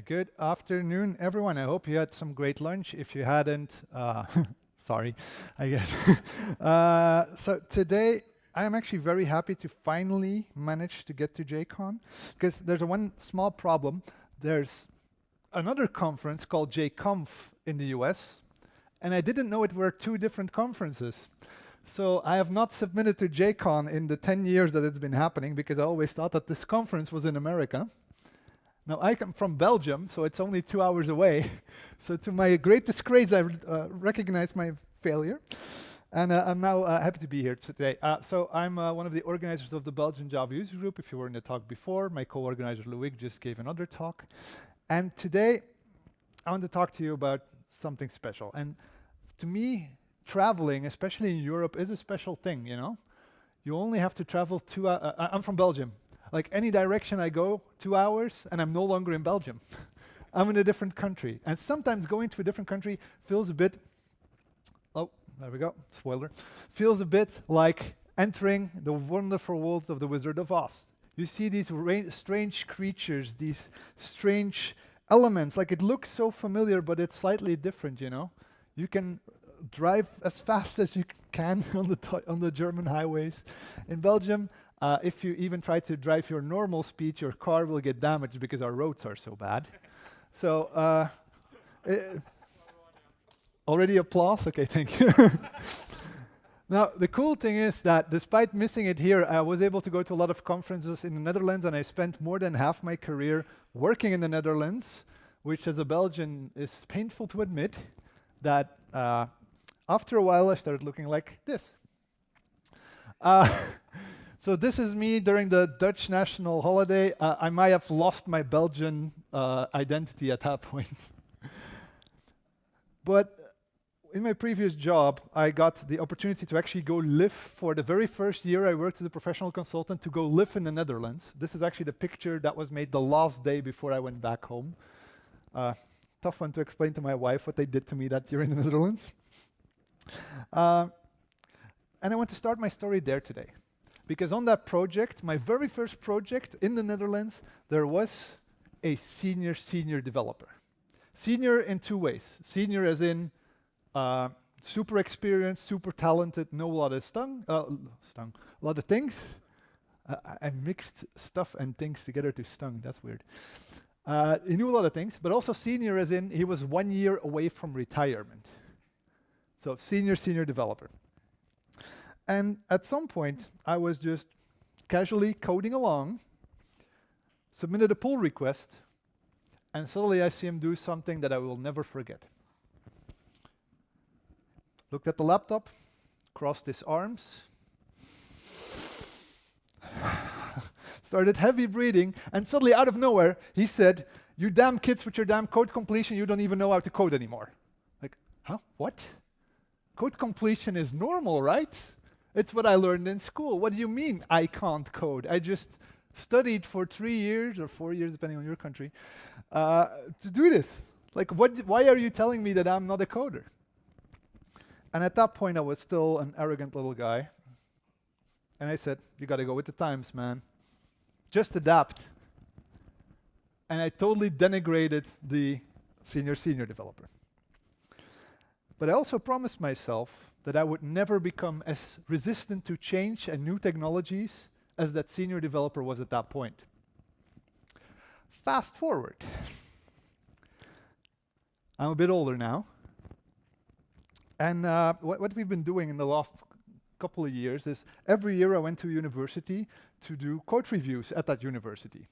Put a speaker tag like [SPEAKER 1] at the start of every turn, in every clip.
[SPEAKER 1] Good afternoon, everyone. I hope you had some great lunch. If you hadn't, sorry, I guess. So today, I am actually very happy to finally manage to get to JCON, because there's one small problem. There's another conference called JConf in the US, and I didn't know it were two different conferences. So I have not submitted to JCON in the 10 years that it's been happening, because I always thought that this conference was in America. Now, I come from Belgium, so it's only 2 hours away. So to my great disgrace, I recognize my failure. And I'm now happy to be here today. So I'm one of the organizers of the Belgian Java user group. If you were in the talk before, my co-organizer Loic just gave another talk. And today, I want to talk to you about something special. And to me, traveling, especially in Europe, is a special thing, you know? You only have to travel 2 hours. I'm from Belgium. Like any direction I go, 2 hours, and I'm no longer in Belgium. I'm in a different country. And sometimes going to a different country feels a bit, oh, there we go, spoiler, feels a bit like entering the wonderful world of the Wizard of Oz. You see these strange creatures, these strange elements, like it looks so familiar, but it's slightly different, you know? You can drive as fast as you can on the German highways. In Belgium, if you even try to drive your normal speed, your car will get damaged because our roads are so bad. So, already applause? Okay, thank you. Now, the cool thing is that despite missing it here, I was able to go to a lot of conferences in the Netherlands, and I spent more than half my career working in the Netherlands, which as a Belgian is painful to admit, that after a while I started looking like this. So this is me during the Dutch national holiday. I might have lost my Belgian identity at that point. But in my previous job, I got the opportunity to actually go live for the very first year I worked as a professional consultant to go live in the Netherlands. This is actually the picture that was made the last day before I went back home. Tough one to explain to my wife what they did to me that year in the Netherlands. And I want to start my story there today. Because on that project, my very first project in the Netherlands, there was a senior developer. Senior in two ways. Senior as in super experienced, super talented, know a lot of a lot of things. I mixed stuff and things together to stung, that's weird. He knew a lot of things, but also senior as in he was 1 year away from retirement. So senior developer. And at some point, I was just casually coding along, submitted a pull request, and suddenly I see him do something that I will never forget. Looked at the laptop, crossed his arms, started heavy breathing, and suddenly out of nowhere, he said, "You damn kids with your damn code completion, you don't even know how to code anymore." Like, huh, what? Code completion is normal, right? It's what I learned in school. What do you mean I can't code? I just studied for 3 years or 4 years, depending on your country, to do this. Like, why are you telling me that I'm not a coder? And at that point, I was still an arrogant little guy. And I said, you gotta go with the times, man. Just adapt. And I totally denigrated the senior developer. But I also promised myself that I would never become as resistant to change and new technologies as that senior developer was at that point. Fast forward. I'm a bit older now. And what we've been doing in the last couple of years is every year I went to a university to do code reviews at that university.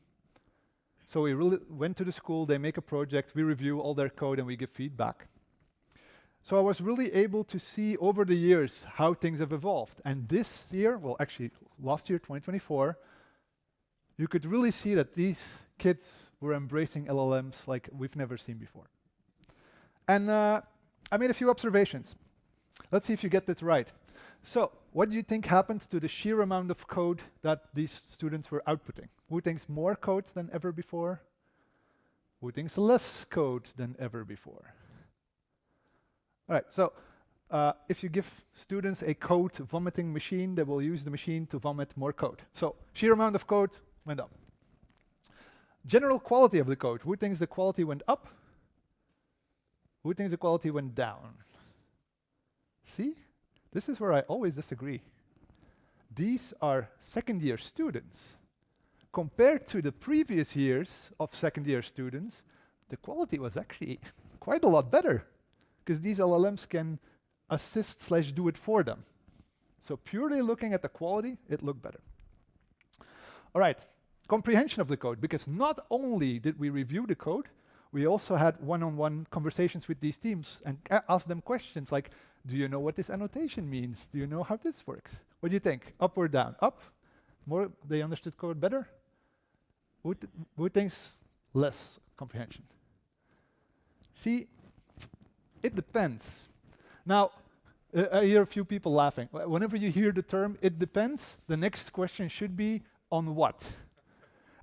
[SPEAKER 1] So we really went to the school, they make a project, we review all their code and we give feedback. So I was really able to see over the years how things have evolved. And this year, well actually last year, 2024, you could really see that these kids were embracing LLMs like we've never seen before. And I made a few observations. Let's see if you get this right. So, what do you think happened to the sheer amount of code that these students were outputting? Who thinks more code than ever before? Who thinks less code than ever before? All right, so if you give students a code vomiting machine, they will use the machine to vomit more code. So sheer amount of code went up. General quality of the code. Who thinks the quality went up? Who thinks the quality went down? See? This is where I always disagree. These are second-year students. Compared to the previous years of second-year students, the quality was actually quite a lot better, because these LLMs can assist/do it for them. So purely looking at the quality, it looked better. All right, comprehension of the code, because not only did we review the code, we also had one-on-one conversations with these teams and asked them questions like, do you know what this annotation means? Do you know how this works? What do you think? Up or down? Up? More, they understood code better? Who thinks less comprehension? See, it depends. Now, I hear a few people laughing. Whenever you hear the term, it depends, the next question should be, on what?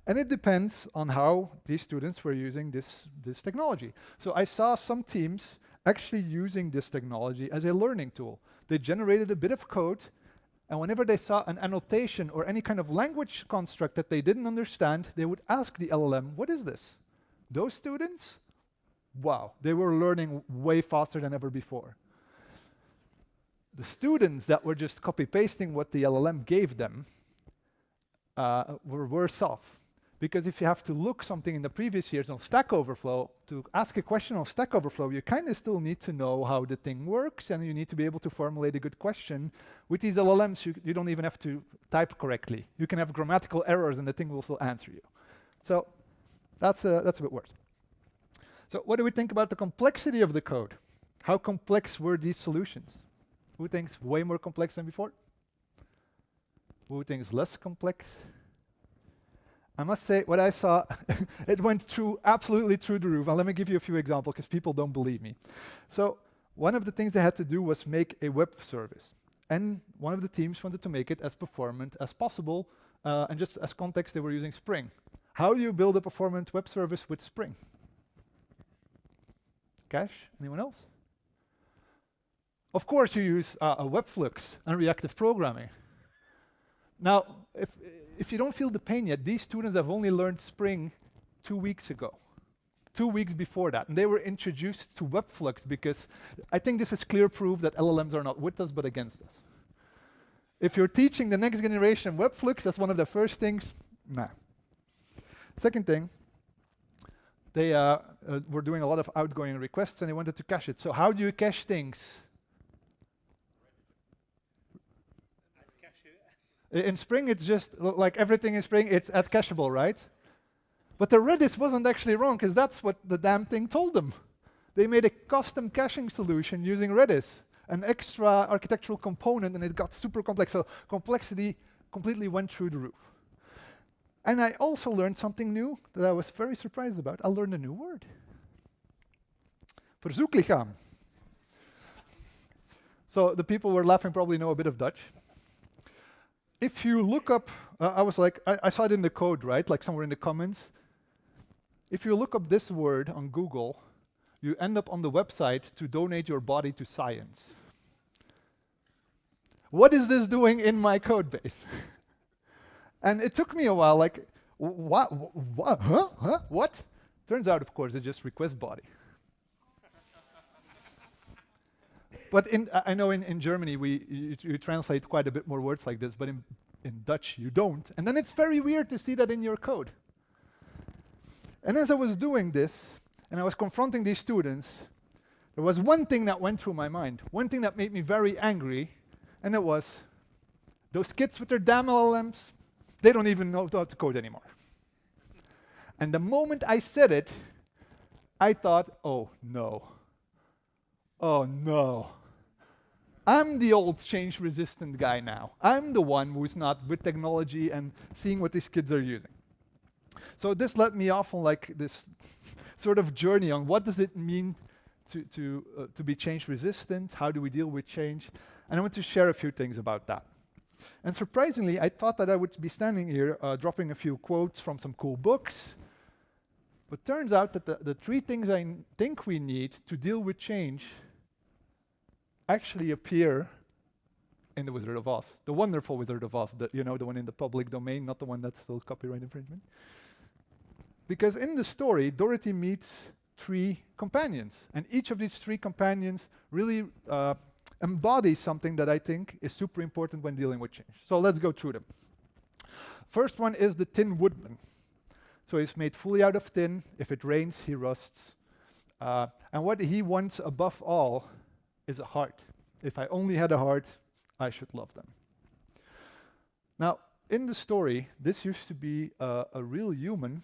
[SPEAKER 1] And it depends on how these students were using this technology. So I saw some teams actually using this technology as a learning tool. They generated a bit of code, and whenever they saw an annotation or any kind of language construct that they didn't understand, they would ask the LLM, what is this? Those students, wow, they were learning way faster than ever before. The students that were just copy-pasting what the LLM gave them were worse off. Because if you have to look something in the previous years on Stack Overflow, to ask a question on Stack Overflow, you kind of still need to know how the thing works, and you need to be able to formulate a good question. With these LLMs, you don't even have to type correctly. You can have grammatical errors, and the thing will still answer you. So that's a bit worse. So what do we think about the complexity of the code? How complex were these solutions? Who thinks way more complex than before? Who thinks less complex? I must say, what I saw, it went absolutely through the roof. And let me give you a few examples, because people don't believe me. So one of the things they had to do was make a web service. And one of the teams wanted to make it as performant as possible. And just as context, they were using Spring. How do you build a performant web service with Spring? Cache? Anyone else? Of course, you use a Webflux and reactive programming. Now, if you don't feel the pain yet, these students have only learned Spring 2 weeks ago. 2 weeks before that. And they were introduced to Webflux because I think this is clear proof that LLMs are not with us, but against us. If you're teaching the next generation Webflux, that's one of the first things, nah. Second thing, they were doing a lot of outgoing requests and they wanted to cache it. So how do you cache things? In Spring, it's just like everything in Spring, it's at cacheable, right? But the Redis wasn't actually wrong, because that's what the damn thing told them. They made a custom caching solution using Redis, an extra architectural component, and it got super complex. So complexity completely went through the roof. And I also learned something new that I was very surprised about. I learned a new word. Verzoeklichaam. So the people who were laughing probably know a bit of Dutch. If you look up, I was like, I saw it in the code, right? Like somewhere in the comments. If you look up this word on Google, you end up on the website to donate your body to science. What is this doing in my code base? And it took me a while, like, what? Huh? What? Turns out, of course, it's just request body. But I know in Germany, you translate quite a bit more words like this, but in Dutch, you don't. And then it's very weird to see that in your code. And as I was doing this, and I was confronting these students, there was one thing that went through my mind, one thing that made me very angry, and it was, those kids with their damn LLMs, they don't even know how to code anymore. And the moment I said it, I thought, oh no. Oh no. I'm the old change-resistant guy now. I'm the one who's not with technology and seeing what these kids are using. So this led me off on like this sort of journey on what does it mean to be change-resistant? How do we deal with change? And I want to share a few things about that. And surprisingly, I thought that I would be standing here dropping a few quotes from some cool books. But turns out that the 3 things I think we need to deal with change actually appear in the Wizard of Oz, the wonderful Wizard of Oz, the one in the public domain, not the one that's still copyright infringement. Because in the story, Dorothy meets 3 companions, and each of these 3 companions really embodies something that I think is super important when dealing with change. So let's go through them. First one is the Tin Woodman. So he's made fully out of tin. If it rains, he rusts. And what he wants above all is a heart. If I only had a heart, I should love them. Now, in the story, this used to be a real human,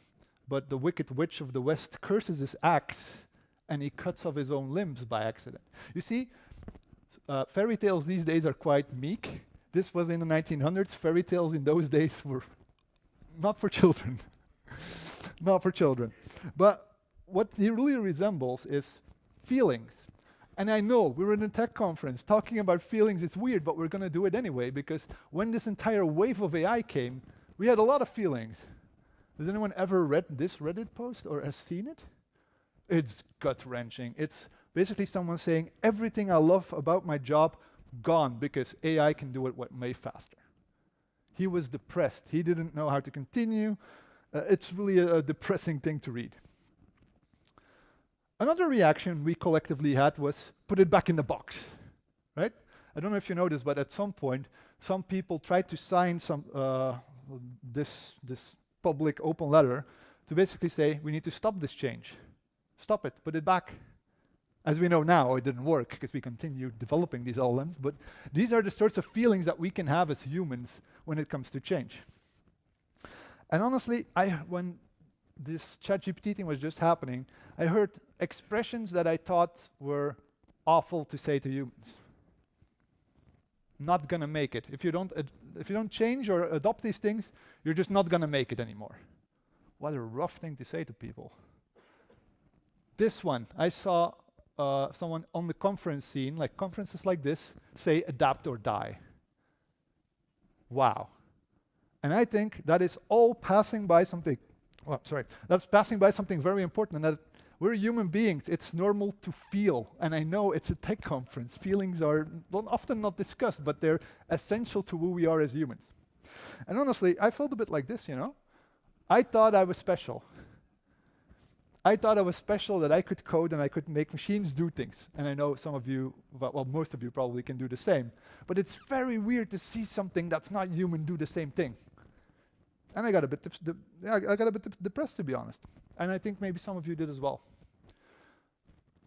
[SPEAKER 1] but the Wicked Witch of the West curses his axe, and he cuts off his own limbs by accident. You see, fairy tales these days are quite meek. This was in the 1900s. Fairy tales in those days were not for children. Not for children. But what he really resembles is feelings. And I know we're in a tech conference talking about feelings. It's weird, but we're going to do it anyway, because when this entire wave of AI came, we had a lot of feelings. Has anyone ever read this Reddit post or has seen it? It's gut-wrenching. It's basically someone saying, everything I love about my job, gone, because AI can do it way faster. He was depressed. He didn't know how to continue. It's really a depressing thing to read. Another reaction we collectively had was, put it back in the box, right? I don't know if you know this, but at some point, some people tried to sign this public open letter to basically say, we need to stop this change. Stop it, put it back. As we know now, it didn't work because we continued developing these LLMs, but these are the sorts of feelings that we can have as humans when it comes to change. And honestly, when this ChatGPT thing was just happening, I heard expressions that I thought were awful to say to humans. Not gonna make it. If you don't change or adopt these things, you're just not gonna make it anymore. What a rough thing to say to people. This one, I saw someone on the conference scene, like conferences like this, say adapt or die. Wow. And I think that is all passing by something, that's passing by something very important, and that we're human beings. It's normal to feel. And I know it's a tech conference. Feelings are often not discussed, but they're essential to who we are as humans. And honestly, I felt a bit like this, you know? I thought I was special. I thought I was special, that I could code and I could make machines do things. And I know some of you, well, most of you probably can do the same. But it's very weird to see something that's not human do the same thing. And I got a bit depressed, to be honest. And I think maybe some of you did as well.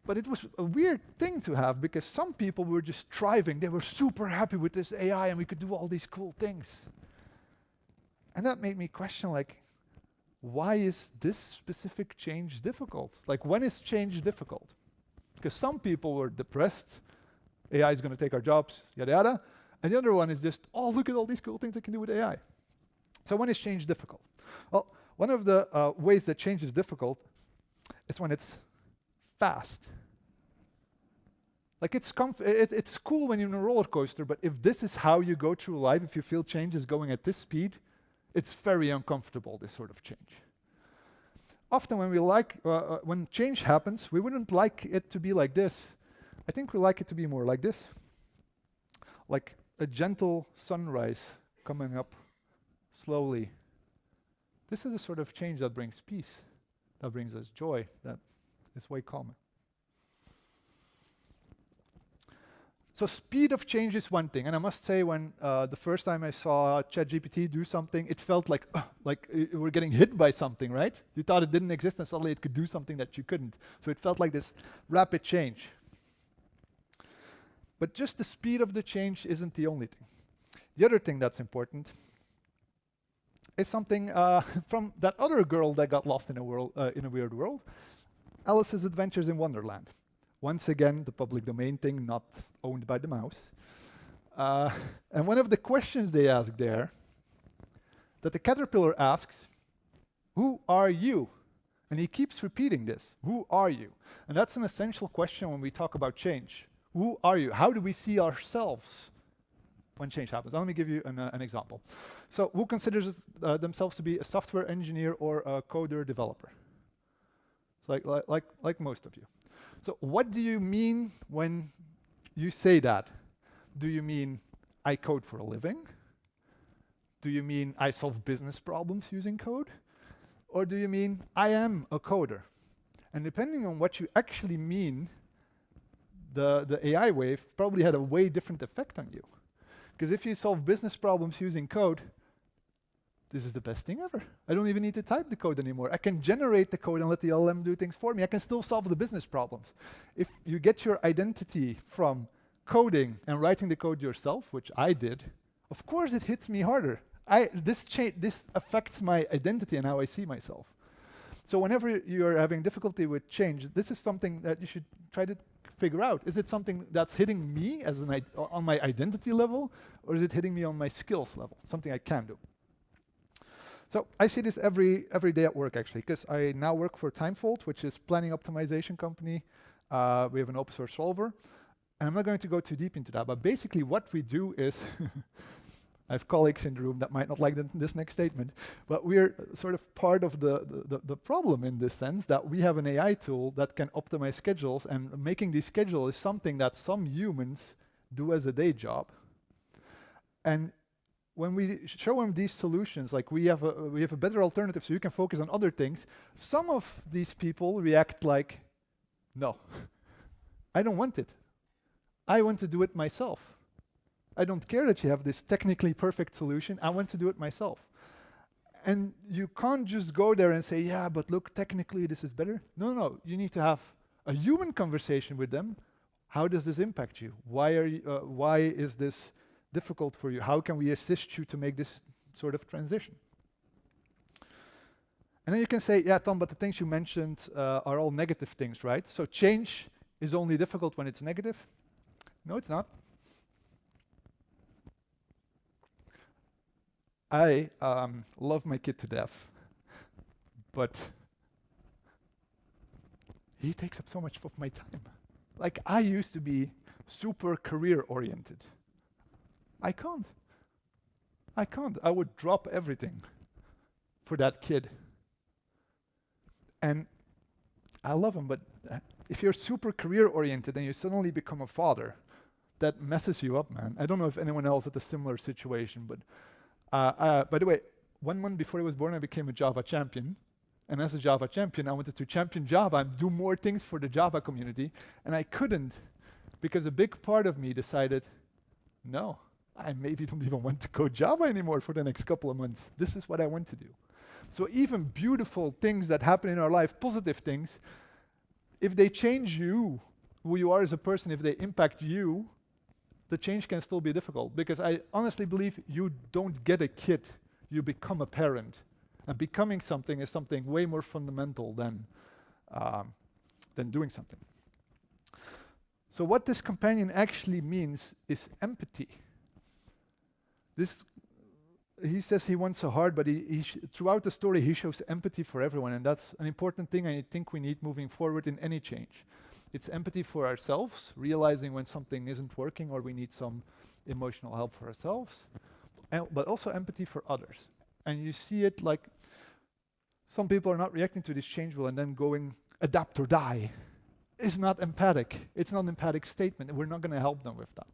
[SPEAKER 1] But it was a weird thing to have, because some people were just thriving. They were super happy with this AI and we could do all these cool things. And that made me question, like, why is this specific change difficult? Like, when is change difficult? Because some people were depressed, AI is going to take our jobs, yada yada. And the other one is just, oh, look at all these cool things I can do with AI. So when is change difficult? Well, one of the ways that change is difficult is when it's fast. Like, it's cool when you're in a roller coaster, but if this is how you go through life, if you feel change is going at this speed, it's very uncomfortable, this sort of change. Often when change happens, we wouldn't like it to be like this. I think we like it to be more like this. Like a gentle sunrise coming up slowly. This is the sort of change that brings peace, that brings us joy, that is way calmer. So speed of change is one thing, and I must say, when the first time I saw ChatGPT do something, it felt like we're getting hit by something, right? You thought it didn't exist, and suddenly it could do something that you couldn't. So it felt like this rapid change. But just the speed of the change isn't the only thing. The other thing that's important is something from that other girl that got lost in a weird world, Alice's Adventures in Wonderland. Once again, the public domain thing, not owned by the mouse. And one of the questions they ask there, that the caterpillar asks, who are you? And he keeps repeating this, who are you? And that's an essential question when we talk about change. Who are you? How do we see ourselves when change happens? Let me give you an example. So who considers themselves to be a software engineer or a coder developer? So like most of you. So what do you mean when you say that? Do you mean I code for a living? Do you mean I solve business problems using code? Or do you mean, I am a coder? And depending on what you actually mean, the AI wave probably had a way different effect on you. Because if you solve business problems using code, this is the best thing ever. I don't even need to type the code anymore. I can generate the code and let the LLM do things for me. I can still solve the business problems. If you get your identity from coding and writing the code yourself, which I did, of course it hits me harder. This affects my identity and how I see myself. So whenever you're having difficulty with change, this is something that you should try to figure out. Is it something that's hitting me as on my identity level, or is it hitting me on my skills level, something I can do? So I see this every day at work, actually, because I now work for Timefold, which is planning optimization company. We have an open source solver. And I'm not going to go too deep into that, but basically what we do is, I have colleagues in the room that might not like this next statement, but we're sort of part of the problem in this sense that we have an AI tool that can optimize schedules, and making these schedules is something that some humans do as a day job. And when we show them these solutions, like we have a better alternative so you can focus on other things, some of these people react like, no, I don't want it. I want to do it myself. I don't care that you have this technically perfect solution. I want to do it myself. And you can't just go there and say, yeah, but look, technically this is better. No, you need to have a human conversation with them. How does this impact you? Why is this difficult for you? How can we assist you to make this sort of transition? And then you can say, yeah, Tom, but the things you mentioned are all negative things, right? So change is only difficult when it's negative. No, it's not. I love my kid to death, but he takes up so much of my time. Like, I used to be super career-oriented. I can't. I would drop everything for that kid. And I love him, but if you're super career-oriented and you suddenly become a father, that messes you up, man. I don't know if anyone else had a similar situation, but by the way, 1 month before I was born, I became a Java champion. And as a Java champion, I wanted to champion Java and do more things for the Java community. And I couldn't, because a big part of me decided, no, I maybe don't even want to code Java anymore for the next couple of months. This is what I want to do. So even beautiful things that happen in our life, positive things, if they change you, who you are as a person, if they impact you, the change can still be difficult, because I honestly believe you don't get a kid, you become a parent. And becoming something is something way more fundamental than doing something. So what this companion actually means is empathy. He says he wants a heart, but throughout the story he shows empathy for everyone, and that's an important thing I think we need moving forward in any change. It's empathy for ourselves, realizing when something isn't working or we need some emotional help for ourselves, but also empathy for others. And you see it like some people are not reacting to this change well and then going, adapt or die. It's not empathic. It's not an empathic statement, and we're not going to help them with that.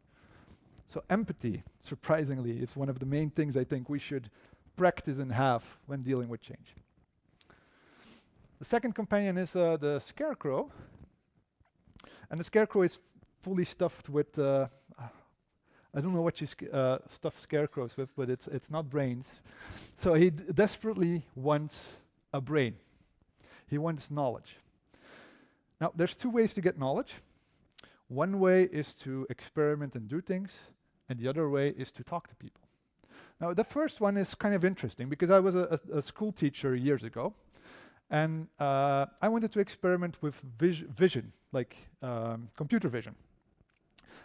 [SPEAKER 1] So empathy, surprisingly, is one of the main things I think we should practice and have when dealing with change. The second companion is the scarecrow. And the scarecrow is fully stuffed with, I don't know what you stuff scarecrows with, but it's not brains. So he desperately wants a brain. He wants knowledge. Now, there's 2 ways to get knowledge. One way is to experiment and do things, and the other way is to talk to people. Now, the first one is kind of interesting, because I was a school teacher years ago, and I wanted to experiment with vision, like computer vision.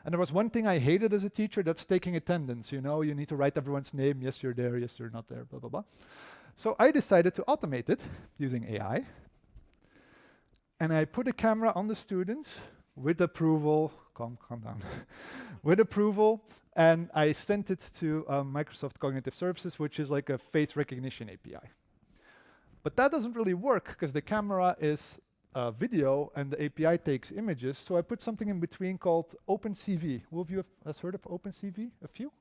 [SPEAKER 1] And there was one thing I hated as a teacher, that's taking attendance. You know, you need to write everyone's name, yes, you're there, yes, you're not there, blah, blah, blah. So I decided to automate it using AI. And I put a camera on the students with approval, calm down, with approval, and I sent it to Microsoft Cognitive Services, which is like a face recognition API. But that doesn't really work, because the camera is video and the API takes images, so I put something in between called OpenCV. Who of you has heard of OpenCV? A few?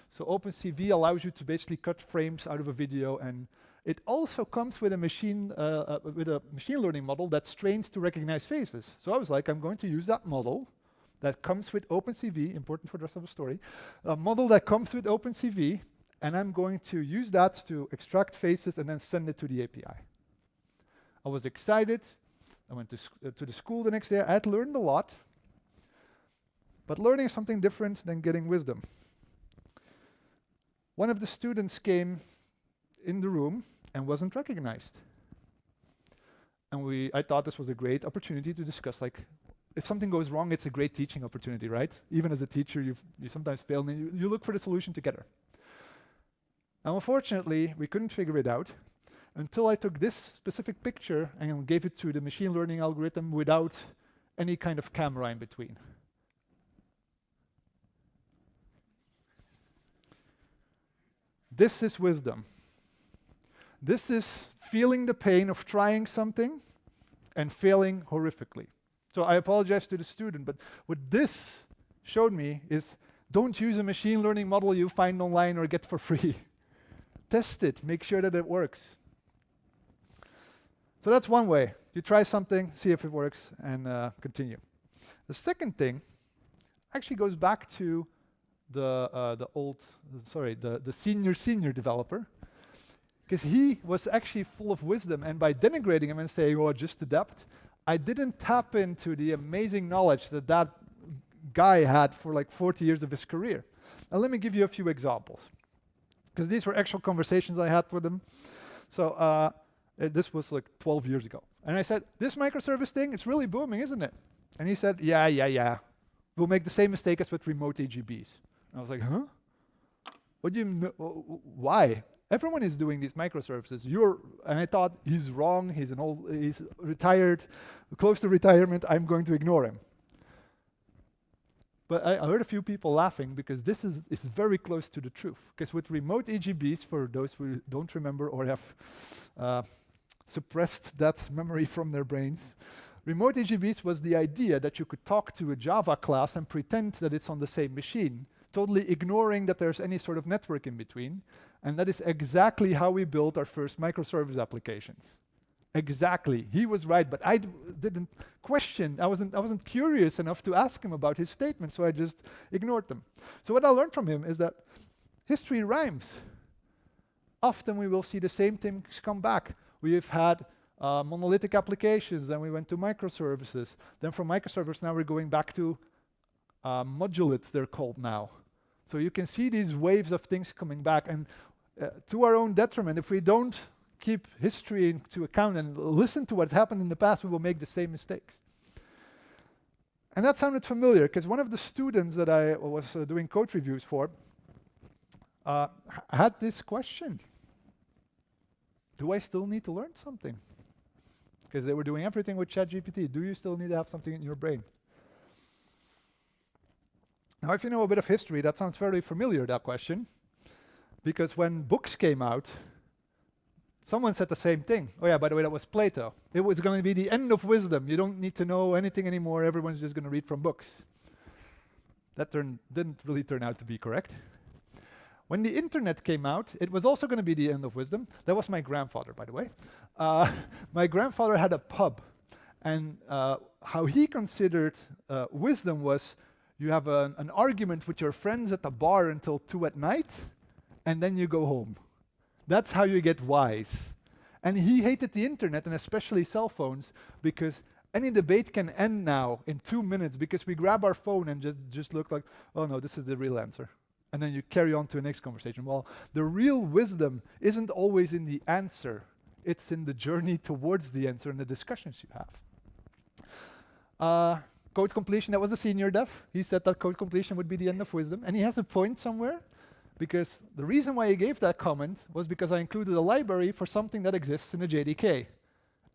[SPEAKER 1] So OpenCV allows you to basically cut frames out of a video and it also comes with a machine learning model that's trained to recognize faces. So I was like, I'm going to use that model that comes with OpenCV, important for the rest of the story, a model that comes with OpenCV, and I'm going to use that to extract faces and then send it to the API. I was excited. I went to the school the next day. I had learned a lot, but learning is something different than getting wisdom. One of the students came in the room and wasn't recognized. And I thought this was a great opportunity to discuss, like, if something goes wrong, it's a great teaching opportunity, right? Even as a teacher, you sometimes fail, and you look for the solution together. And unfortunately, we couldn't figure it out until I took this specific picture and gave it to the machine learning algorithm without any kind of camera in between. This is wisdom. This is feeling the pain of trying something and failing horrifically. So I apologize to the student, but what this showed me is don't use a machine learning model you find online or get for free. Test it, make sure that it works. So that's one way. You try something, see if it works, and continue. The second thing actually goes back to the senior developer, because he was actually full of wisdom, and by denigrating him and saying, oh, just adapt, I didn't tap into the amazing knowledge that that guy had for like 40 years of his career. Now let me give you a few examples, because these were actual conversations I had with him. So this was like 12 years ago. And I said, this microservice thing, it's really booming, isn't it? And he said, yeah. We'll make the same mistake as with remote AGBs. And I was like, huh? What do you mean? Why? Everyone is doing these microservices. And I thought, he's wrong, he's retired, close to retirement, I'm going to ignore him. But I heard a few people laughing because this is very close to the truth. Because with remote AGBs, for those who don't remember or have suppressed that memory from their brains, remote AGBs was the idea that you could talk to a Java class and pretend that it's on the same machine, totally ignoring that there's any sort of network in between. And that is exactly how we built our first microservice applications. Exactly. He was right, but I didn't question. I wasn't curious enough to ask him about his statement, so I just ignored them. So what I learned from him is that history rhymes. Often we will see the same things come back. We have had monolithic applications, then we went to microservices. Then from microservices, now we're going back to modulates, they're called now. So you can see these waves of things coming back, and to our own detriment, if we don't keep history into account and listen to what's happened in the past, we will make the same mistakes. And that sounded familiar, because one of the students that I was doing code reviews for had this question. Do I still need to learn something? Because they were doing everything with ChatGPT. Do you still need to have something in your brain? Now, if you know a bit of history, that sounds very familiar, that question. Because when books came out, someone said the same thing. Oh yeah, by the way, that was Plato. It was going to be the end of wisdom. You don't need to know anything anymore. Everyone's just going to read from books. That didn't really turn out to be correct. When the internet came out, it was also going to be the end of wisdom. That was my grandfather, by the way. My grandfather had a pub. And how he considered wisdom was, you have an argument with your friends at the bar until 2 at night, and then you go home. That's how you get wise. And he hated the internet, and especially cell phones, because any debate can end now in 2 minutes, because we grab our phone and just look like, oh no, this is the real answer. And then you carry on to the next conversation. Well, the real wisdom isn't always in the answer. It's in the journey towards the answer and the discussions you have. Code completion, that was the senior dev. He said that code completion would be the end of wisdom. And he has a point somewhere, because the reason why he gave that comment was because I included a library for something that exists in a JDK.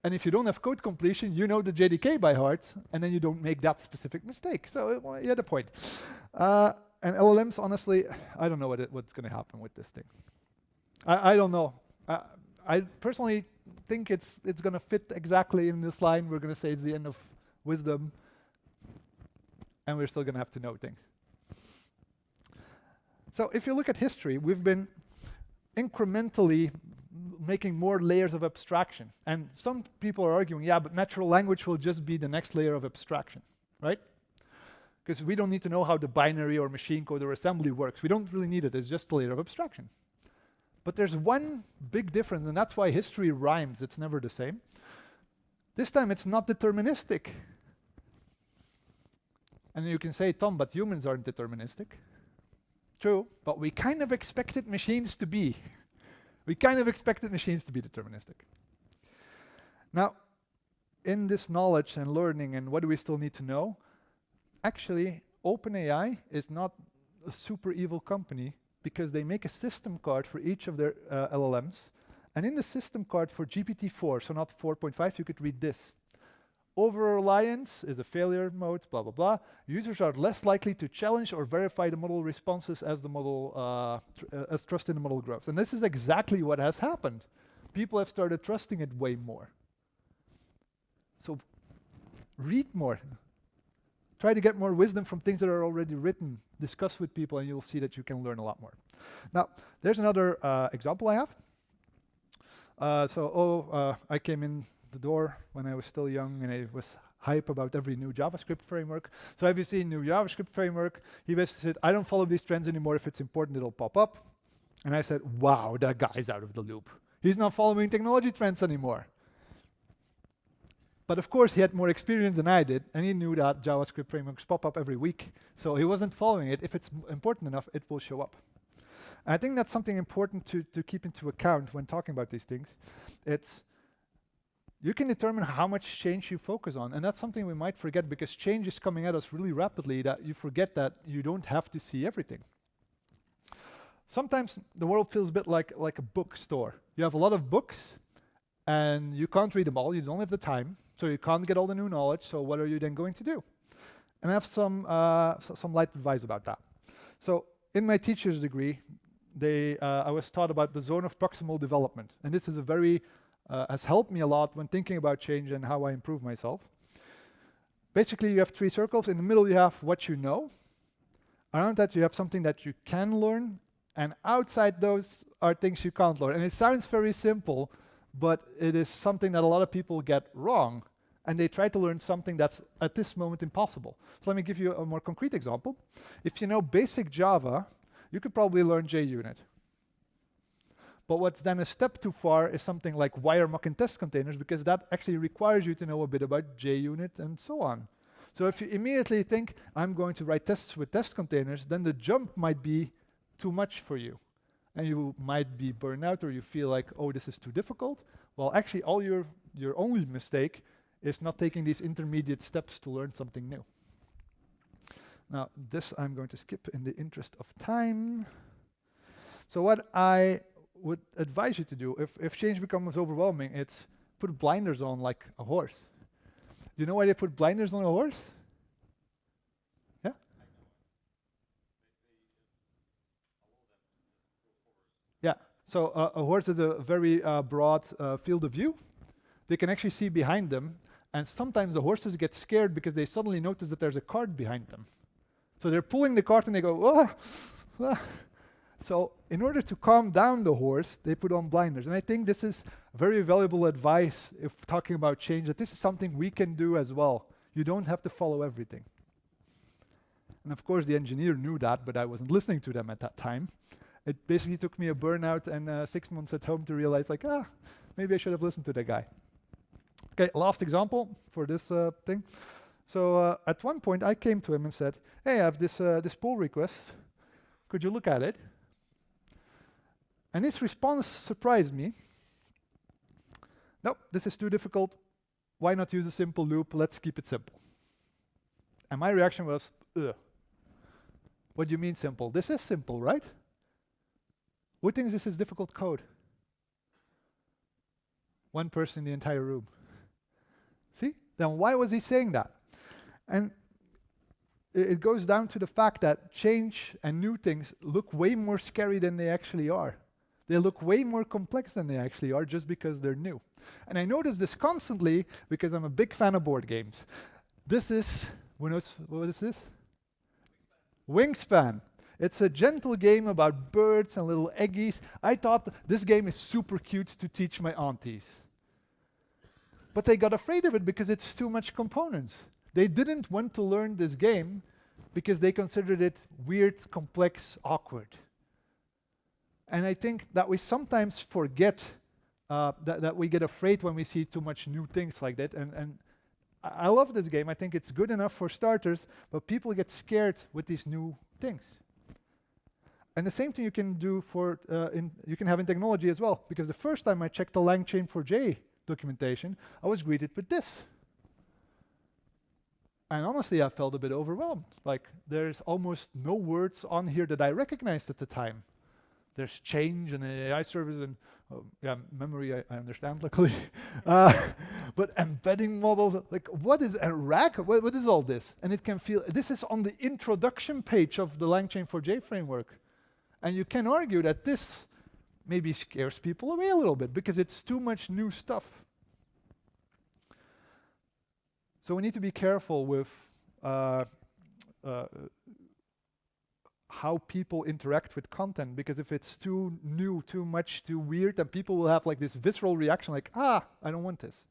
[SPEAKER 1] And if you don't have code completion, you know the JDK by heart, and then you don't make that specific mistake. So he had a point. And LLMs, honestly, I don't know what's going to happen with this thing. I don't know. I personally think it's going to fit exactly in this line. We're going to say it's the end of wisdom, and we're still going to have to know things. So if you look at history, we've been incrementally making more layers of abstraction. And some people are arguing, yeah, but natural language will just be the next layer of abstraction, right? Because we don't need to know how the binary or machine code or assembly works. We don't really need it. It's just a layer of abstraction. But there's one big difference, and that's why history rhymes. It's never the same. This time it's not deterministic. And you can say, Tom, but humans aren't deterministic. True, but we kind of expected machines to be. We kind of expected machines to be deterministic. Now, in this knowledge and learning and what do we still need to know, actually, OpenAI is not a super evil company because they make a system card for each of their LLMs. And in the system card for GPT-4, so not 4.5, you could read this. Over-reliance is a failure mode, blah, blah, blah. Users are less likely to challenge or verify the model responses as the model, as trust in the model grows. And this is exactly what has happened. People have started trusting it way more. So read more. Try to get more wisdom from things that are already written. Discuss with people and you'll see that you can learn a lot more. Now, there's another example I have. I came in the door when I was still young and I was hype about every new JavaScript framework. So have you seen new JavaScript framework? He basically said, I don't follow these trends anymore. If it's important, it'll pop up. And I said, wow, that guy's out of the loop. He's not following technology trends anymore. But of course, he had more experience than I did, and he knew that JavaScript frameworks pop up every week. So he wasn't following it. If it's important enough, it will show up. And I think that's something important to keep into account when talking about these things. You can determine how much change you focus on, and that's something we might forget because change is coming at us really rapidly that you forget that you don't have to see everything. Sometimes the world feels a bit like a bookstore. You have a lot of books, and you can't read them all. You don't have the time, so you can't get all the new knowledge. So what are you then going to do? And I have some light advice about that. So in my teacher's degree, I was taught about the zone of proximal development, and this is a very has helped me a lot when thinking about change and how I improve myself. Basically, you have 3 circles. In the middle, you have what you know. Around that, you have something that you can learn. And outside those are things you can't learn. And it sounds very simple, but it is something that a lot of people get wrong. And they try to learn something that's, at this moment, impossible. So let me give you a more concrete example. If you know basic Java, you could probably learn JUnit. But what's then a step too far is something like wire mock and test containers, because that actually requires you to know a bit about JUnit and so on. So if you immediately think, I'm going to write tests with test containers, then the jump might be too much for you. And you might be burned out or you feel like, oh, this is too difficult. Well, actually, your only mistake is not taking these intermediate steps to learn something new. Now, this I'm going to skip in the interest of time. So what I would advise you to do, if change becomes overwhelming, it's put blinders on like a horse. Do you know why they put blinders on a horse? Yeah? Yeah, so a horse is a very broad field of view. They can actually see behind them, and sometimes the horses get scared because they suddenly notice that there's a cart behind them. So they're pulling the cart and they go, oh, ah. So in order to calm down the horse, they put on blinders. And I think this is very valuable advice if talking about change, that this is something we can do as well. You don't have to follow everything. And of course, the engineer knew that, but I wasn't listening to them at that time. It basically took me a burnout and 6 months at home to realize, like, maybe I should have listened to that guy. Okay, last example for this thing. So at one point, I came to him and said, hey, I have this pull request. Could you look at it? And his response surprised me. Nope, this is too difficult. Why not use a simple loop? Let's keep it simple. And my reaction was, ugh. What do you mean simple? This is simple, right? Who thinks this is difficult code? One person in the entire room. See? Then why was he saying that? And it goes down to the fact that change and new things look way more scary than they actually are. They look way more complex than they actually are just because they're new. And I notice this constantly because I'm a big fan of board games. This is, who knows what this is? Wingspan. It's a gentle game about birds and little eggies. I thought this game is super cute to teach my aunties. But they got afraid of it because it's too much components. They didn't want to learn this game because they considered it weird, complex, awkward. And I think that we sometimes forget that we get afraid when we see too much new things like that. And I love this game. I think it's good enough for starters, but people get scared with these new things. And the same thing you can do you can have in technology as well. Because the first time I checked the LangChain4j documentation, I was greeted with this. And honestly, I felt a bit overwhelmed. Like, there's almost no words on here that I recognized at the time. There's change and AI service and memory, I understand, luckily. But embedding models, like, what is a rack? What is all this? And it can feel, this is on the introduction page of the LangChain4j framework. And you can argue that this maybe scares people away a little bit because it's too much new stuff. So we need to be careful with how people interact with content, because if it's too new, too much, too weird, then people will have like this visceral reaction like, I don't want this.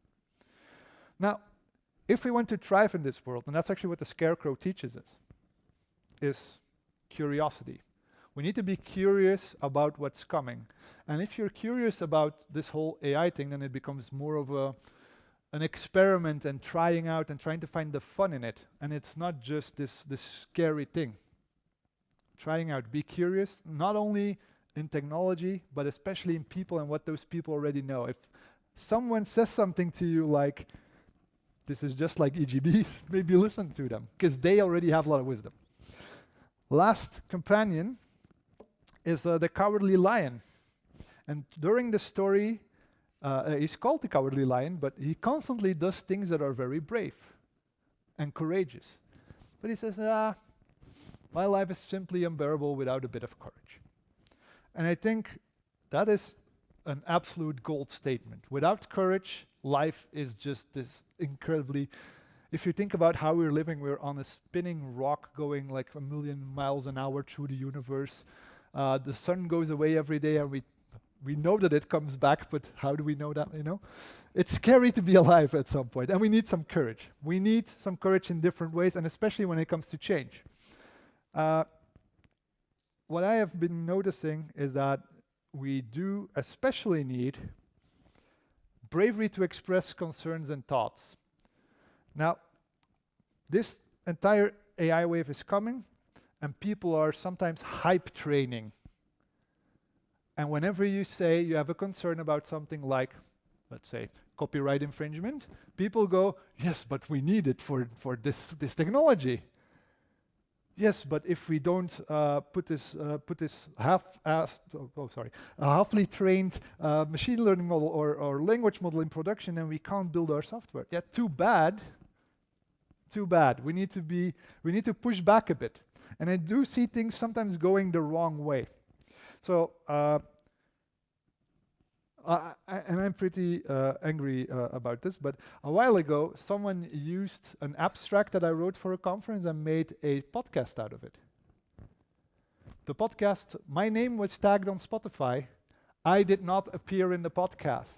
[SPEAKER 1] Now, if we want to thrive in this world, and that's actually what the Scarecrow teaches us, is curiosity. We need to be curious about what's coming. And if you're curious about this whole AI thing, then it becomes more of an experiment and trying out and trying to find the fun in it. And it's not just this scary thing. Trying out, be curious, not only in technology, but especially in people and what those people already know. If someone says something to you like, this is just like EGBs, maybe listen to them, because they already have a lot of wisdom. Last companion is the Cowardly Lion. And during the story, he's called the Cowardly Lion, but he constantly does things that are very brave and courageous. But he says, my life is simply unbearable without a bit of courage. And I think that is an absolute gold statement. Without courage, life is just this incredibly... If you think about how we're living, we're on a spinning rock going like 1,000,000 miles an hour through the universe. The sun goes away every day and we know that it comes back, but how do we know that, you know? It's scary to be alive at some point, and we need some courage. We need some courage in different ways, and especially when it comes to change. What I have been noticing is that we do especially need bravery to express concerns and thoughts. Now, this entire AI wave is coming, and people are sometimes hype training. And whenever you say you have a concern about something like, let's say, copyright infringement, people go, yes, but we need it for this technology. Yes, but if we don't put this halfly trained machine learning model or language model in production, then we can't build our software. Yeah, too bad. Too bad. We need to push back a bit. And I do see things sometimes going the wrong way. So, and I'm pretty angry about this, but a while ago, someone used an abstract that I wrote for a conference and made a podcast out of it. The podcast, my name was tagged on Spotify. I did not appear in the podcast.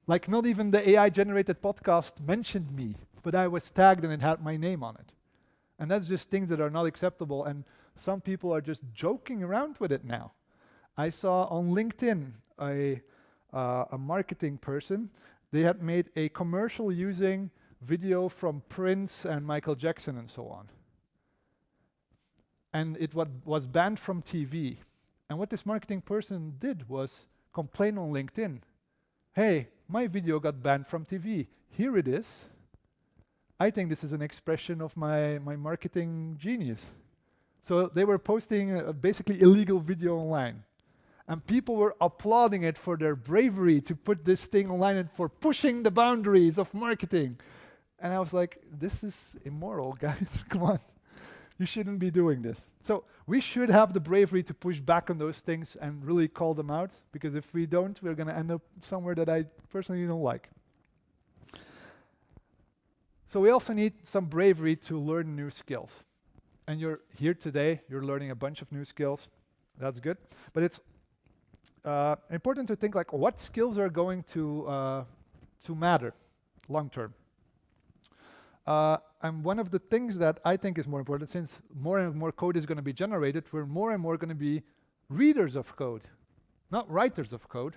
[SPEAKER 1] Like, not even the AI-generated podcast mentioned me, but I was tagged and it had my name on it. And that's just things that are not acceptable, and some people are just joking around with it now. I saw on LinkedIn a marketing person. They had made a commercial using video from Prince and Michael Jackson and so on. And it was banned from TV. And what this marketing person did was complain on LinkedIn. Hey, my video got banned from TV. Here it is. I think this is an expression of my marketing genius. So they were posting a basically illegal video online. And people were applauding it for their bravery to put this thing online and for pushing the boundaries of marketing. And I was like, this is immoral, guys. Come on. You shouldn't be doing this. So we should have the bravery to push back on those things and really call them out, because if we don't, we're going to end up somewhere that I personally don't like. So we also need some bravery to learn new skills. and you're here today, you're learning a bunch of new skills. That's good. But it's important to think like what skills are going to matter long term. And one of the things that I think is more important, since more and more code is going to be generated, we're more and more going to be readers of code, not writers of code.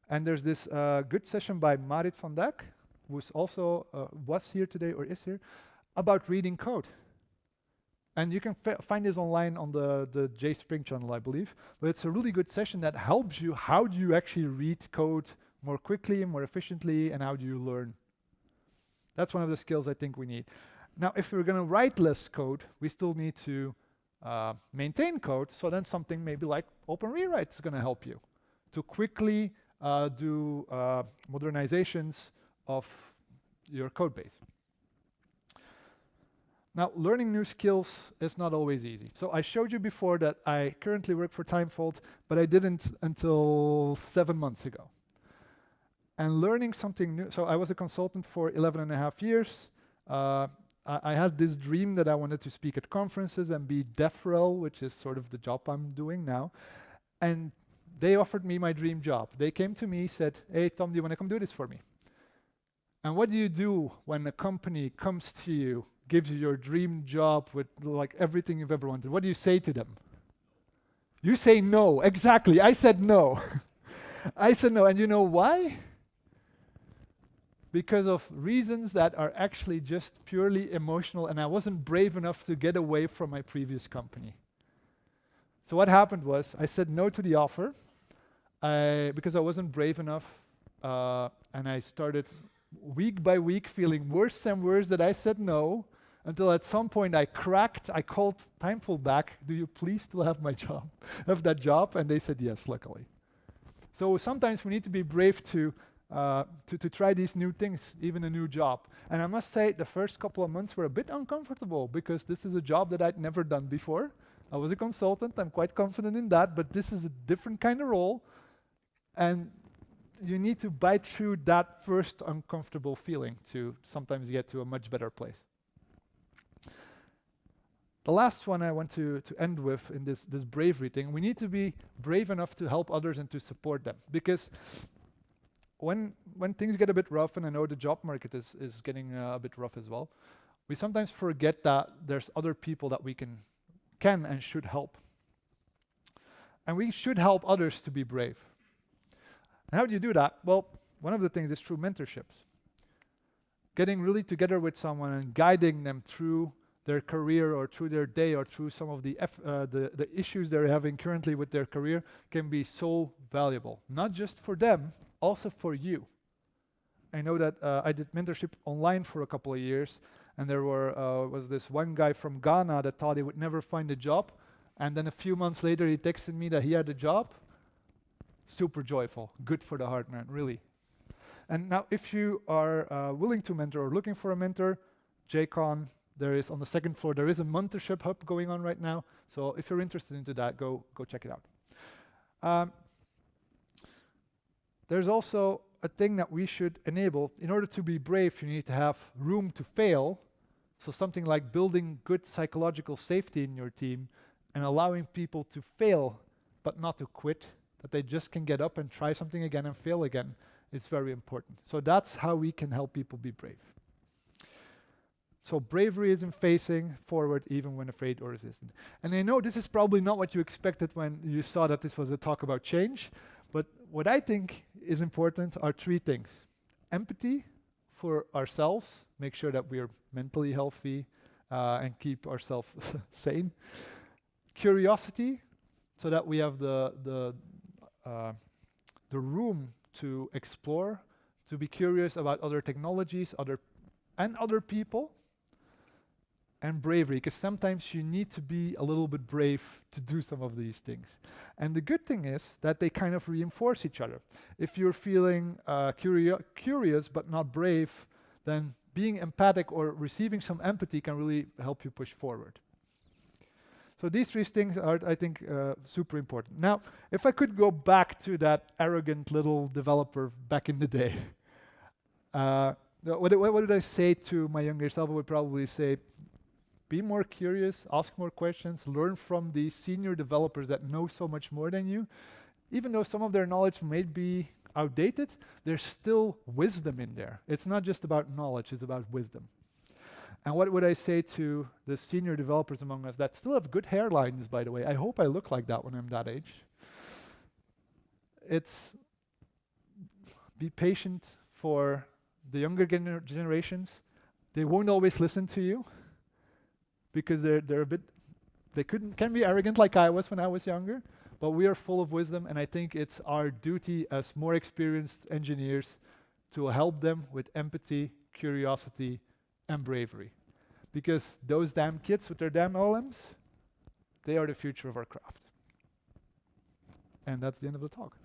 [SPEAKER 1] And there's this good session by Marit van Dijk, who's also was here today or is here, about reading code. And you can find this online on the J Spring channel, I believe. But it's a really good session that helps you. How do you actually read code more quickly, more efficiently, and how do you learn? That's one of the skills I think we need. Now, if we're going to write less code, we still need to maintain code. So then something maybe like Open Rewrite is going to help you to quickly do modernizations of your code base. Now, learning new skills is not always easy. So I showed you before that I currently work for Timefold, but I didn't until 7 months ago. And learning something new, so I was a consultant for 11.5 years. I had this dream that I wanted to speak at conferences and be DevRel, which is sort of the job I'm doing now. And they offered me my dream job. They came to me, said, "Hey, Tom, do you want to come do this for me?" And what do you do when a company comes to you, gives you your dream job with like everything you've ever wanted? What do you say to them? You say no. Exactly. I said no. I said no. And you know why? Because of reasons that are actually just purely emotional, and I wasn't brave enough to get away from my previous company. So what happened was I said no to the offer because I wasn't brave enough, and I started week by week feeling worse and worse that I said no, until at some point I cracked. I called Timefold back. "Do you please still have my job, have that job?" And they said yes, luckily. So sometimes we need to be brave to try these new things, even a new job. And I must say, the first couple of months were a bit uncomfortable because this is a job that I'd never done before. I was a consultant, I'm quite confident in that, but this is a different kind of role. And you need to bite through that first uncomfortable feeling to sometimes get to a much better place. The last one I want to end with in this bravery thing, we need to be brave enough to help others and to support them. Because when things get a bit rough, and I know the job market is getting a bit rough as well, we sometimes forget that there's other people that we can and should help. And we should help others to be brave. And how do you do that? Well, one of the things is through mentorships. Getting really together with someone and guiding them through their career or through their day or through some of the issues they're having currently with their career can be so valuable. Not just for them, also for you. I know that I did mentorship online for a couple of years, and there was this one guy from Ghana that thought he would never find a job, and then a few months later he texted me that he had a job. Super joyful, good for the heart, man, really. And now if you are willing to mentor or looking for a mentor, JCON, there is on the second floor, there is a mentorship hub going on right now, so if you're interested into that, go check it out. There's also a thing that we should enable. In order to be brave, you need to have room to fail. So something like building good psychological safety in your team and allowing people to fail, but not to quit, that they just can get up and try something again and fail again, is very important. So that's how we can help people be brave. So bravery is in facing forward even when afraid or resistant. And I know this is probably not what you expected when you saw that this was a talk about change, but what I think is important are 3 things. Empathy for ourselves, make sure that we're mentally healthy and keep ourselves sane. Curiosity, so that we have the room to explore, to be curious about other technologies, other people. And bravery, because sometimes you need to be a little bit brave to do some of these things. And the good thing is that they kind of reinforce each other. If you're feeling curious but not brave, then being empathic or receiving some empathy can really help you push forward. So these 3 things are, I think, super important. Now, if I could go back to that arrogant little developer back in the day, what did I say to my younger self? I would probably say, be more curious, ask more questions, learn from the senior developers that know so much more than you. Even though some of their knowledge may be outdated, there's still wisdom in there. It's not just about knowledge, it's about wisdom. And what would I say to the senior developers among us that still have good hairlines, by the way? I hope I look like that when I'm that age. It's be patient for the younger generations. They won't always listen to you because they're a bit, can be arrogant like I was when I was younger, but we are full of wisdom, and I think it's our duty as more experienced engineers to help them with empathy, curiosity, and bravery. Because those damn kids with their damn LLMs, they are the future of our craft. And that's the end of the talk.